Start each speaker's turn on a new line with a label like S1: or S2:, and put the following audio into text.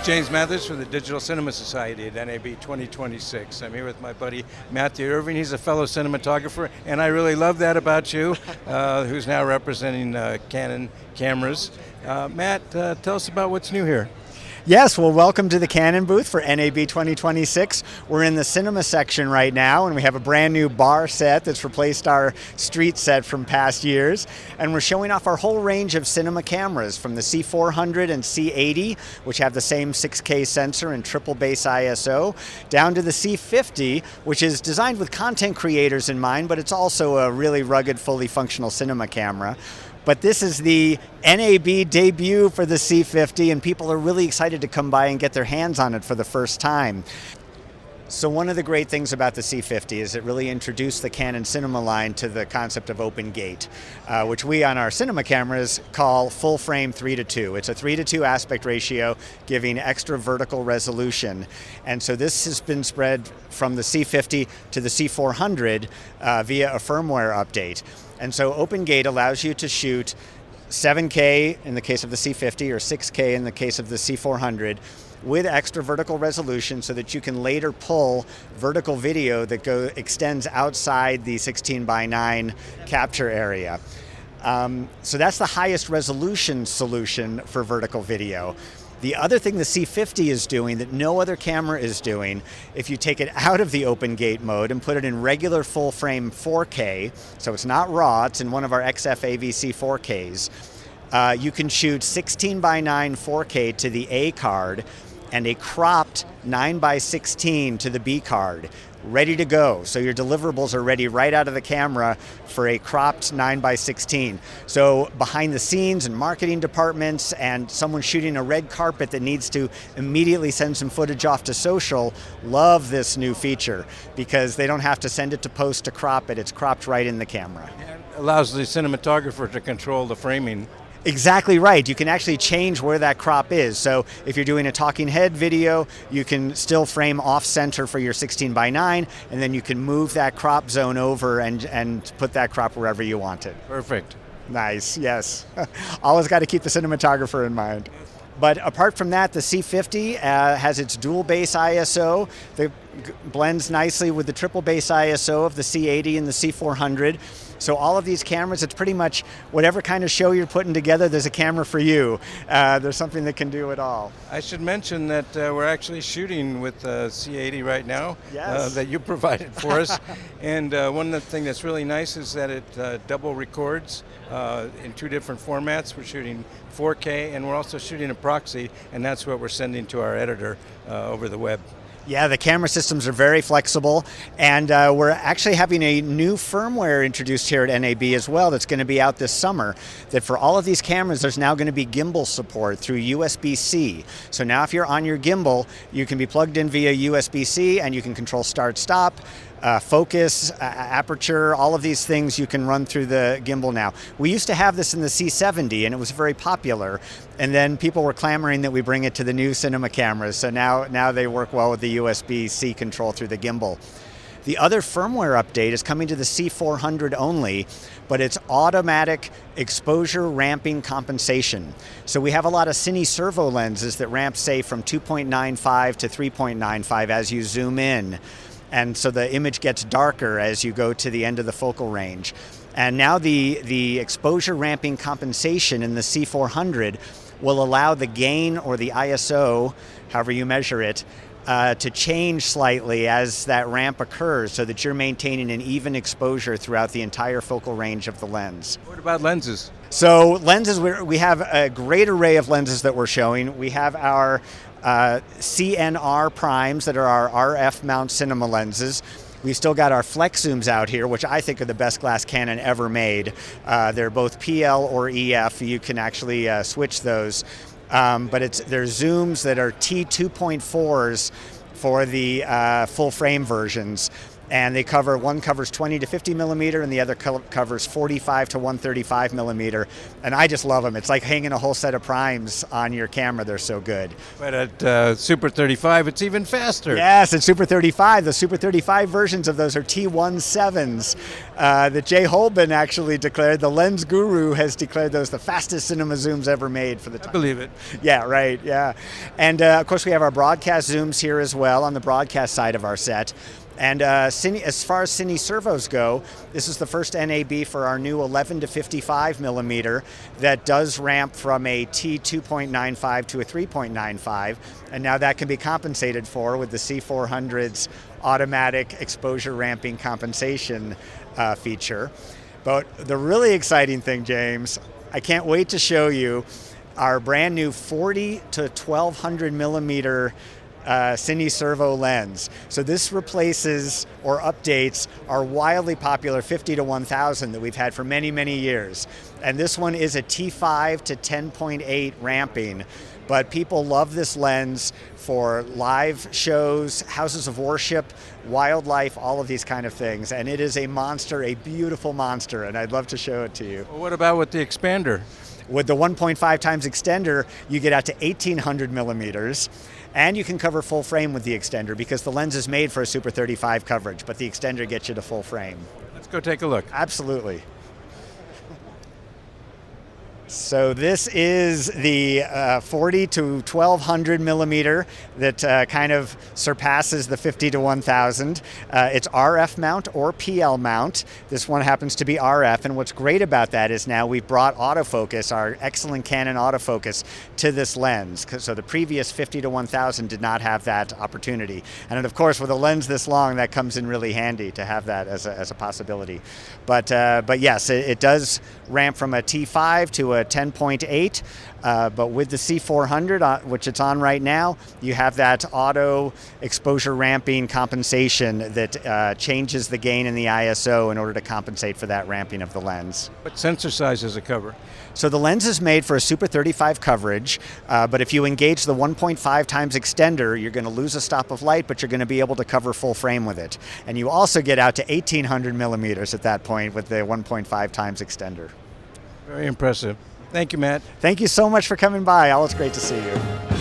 S1: James Mathers from the Digital Cinema Society at NAB 2026. I'm here with my buddy Matthew Irving. He's a fellow cinematographer, and I really love that about you, who's now representing Canon cameras. Matt, tell us about what's new here.
S2: Yes, well, welcome to the Canon booth for NAB 2026. We're in the cinema section right now, and we have a brand new bar set that's replaced our street set from past years. And we're showing off our whole range of cinema cameras, from the C400 and C80, which have the same 6K sensor and triple base ISO, down to the C50, which is designed with content creators in mind, but it's also a really rugged, fully functional cinema camera. But this is the NAB debut for the C50, and people are really excited to come by and get their hands on it for the first time. So one of the great things about the C50 is it really introduced the Canon cinema line to the concept of open gate, which we on our cinema cameras call full frame 3:2. It's a 3:2 aspect ratio, giving extra vertical resolution. And so this has been spread from the C50 to the C400 via a firmware update. And so open gate allows you to shoot 7K in the case of the C50 or 6K in the case of the C400 with extra vertical resolution, so that you can later pull vertical video that extends outside the 16:9 capture area. So that's the highest resolution solution for vertical video. The other thing the C50 is doing that no other camera is doing, if you take it out of the open gate mode and put it in regular full frame 4K, so it's not RAW, it's in one of our XF AVC 4Ks, you can shoot 16:9 4K to the A card and a cropped 9:16 to the B card, ready to go. So your deliverables are ready right out of the camera for a cropped 9:16. So behind the scenes and marketing departments and someone shooting a red carpet that needs to immediately send some footage off to social love this new feature, because they don't have to send it to post to crop it. It's cropped right in the camera.
S1: And allows the cinematographer to control the framing.
S2: Exactly right. You can actually change where that crop is. So if you're doing a talking head video, you can still frame off center for your 16:9, and then you can move that crop zone over and put that crop wherever you want it.
S1: Perfect.
S2: Nice, yes. Always got to keep the cinematographer in mind. But apart from that, the C50 has its dual base ISO that blends nicely with the triple base ISO of the C80 and the C400. So all of these cameras, it's pretty much whatever kind of show you're putting together, there's a camera for you. There's something that can do it all.
S1: I should mention that we're actually shooting with C80 right now.
S2: Yes.
S1: That you provided for us. And one of the things that's really nice is that it double records in two different formats. We're shooting 4K, and we're also shooting a proxy, and that's what we're sending to our editor over the web.
S2: Yeah, the camera systems are very flexible, and we're actually having a new firmware introduced here at NAB as well that's going to be out this summer, that for all of these cameras there's now going to be gimbal support through USB-C. So now if you're on your gimbal, you can be plugged in via USB-C and you can control start-stop, focus, aperture, all of these things you can run through the gimbal now. We used to have this in the C70 and it was very popular, and then people were clamoring that we bring it to the new cinema cameras, so now they work well with the USB-C control through the gimbal. The other firmware update is coming to the C400 only, but it's automatic exposure ramping compensation. So we have a lot of CINE-SERVO lenses that ramp, say, from 2.95 to 3.95 as you zoom in. And so the image gets darker as you go to the end of the focal range. And now the exposure ramping compensation in the C400 will allow the gain or the ISO, however you measure it, to change slightly as that ramp occurs, so that you're maintaining an even exposure throughout the entire focal range of the lens.
S1: What about lenses?
S2: So lenses, we have a great array of lenses that we're showing. We have our CNR primes that are our RF mount cinema lenses. We've still got our flex zooms out here, which I think are the best glass Canon ever made. They're both PL or EF. You can actually switch those. But they're zooms that are T2.4s for the full frame versions. And they cover, one covers 20 to 50 millimeter and the other covers 45 to 135 millimeter. And I just love them. It's like hanging a whole set of primes on your camera. They're so good.
S1: But at Super 35, it's even faster.
S2: Yes, it's Super 35. The Super 35 versions of those are T17s that Jay Holben actually declared. The lens guru has declared those the fastest cinema zooms ever made for the time.
S1: I believe it.
S2: Yeah, right, yeah. And of course we have our broadcast zooms here as well on the broadcast side of our set. And as far as Cine-SERVOs go, this is the first NAB for our new 11 to 55 millimeter that does ramp from a T2.95 to a 3.95, and now that can be compensated for with the C400's automatic exposure ramping compensation feature. But the really exciting thing, James, I can't wait to show you our brand new 40 to 1200 millimeter Cine-SERVO lens. So this replaces or updates our wildly popular 50 to 1000 that we've had for many, many years. And this one is a T5 to 10.8 ramping. But people love this lens for live shows, houses of worship, wildlife, all of these kind of things. And it is a monster, a beautiful monster, and I'd love to show it to you.
S1: Well, what about with the expander?
S2: With the 1.5 times extender, you get out to 1800 millimeters, and you can cover full frame with the extender because the lens is made for a Super 35 coverage, but the extender gets you to full frame.
S1: Let's go take a look.
S2: Absolutely. So this is the 40 to 1200 millimeter that kind of surpasses the 50 to 1000. It's RF mount or PL mount. This one happens to be RF, and what's great about that is now we've brought autofocus, our excellent Canon autofocus, to this lens. So the previous 50 to 1000 did not have that opportunity. And of course, with a lens this long, that comes in really handy to have that as a possibility. But yes, it does ramp from a T5 to a 10.8, but with the C400, which it's on right now, you have that auto exposure ramping compensation that changes the gain in the ISO in order to compensate for that ramping of the lens.
S1: What sensor size does it cover?
S2: So the lens is made for a Super 35 coverage, but if you engage the 1.5 times extender, you're going to lose a stop of light, but you're going to be able to cover full frame with it. And you also get out to 1800 millimeters at that point with the 1.5 times extender.
S1: Very impressive. Thank you, Matt.
S2: Thank you so much for coming by. Always great to see you.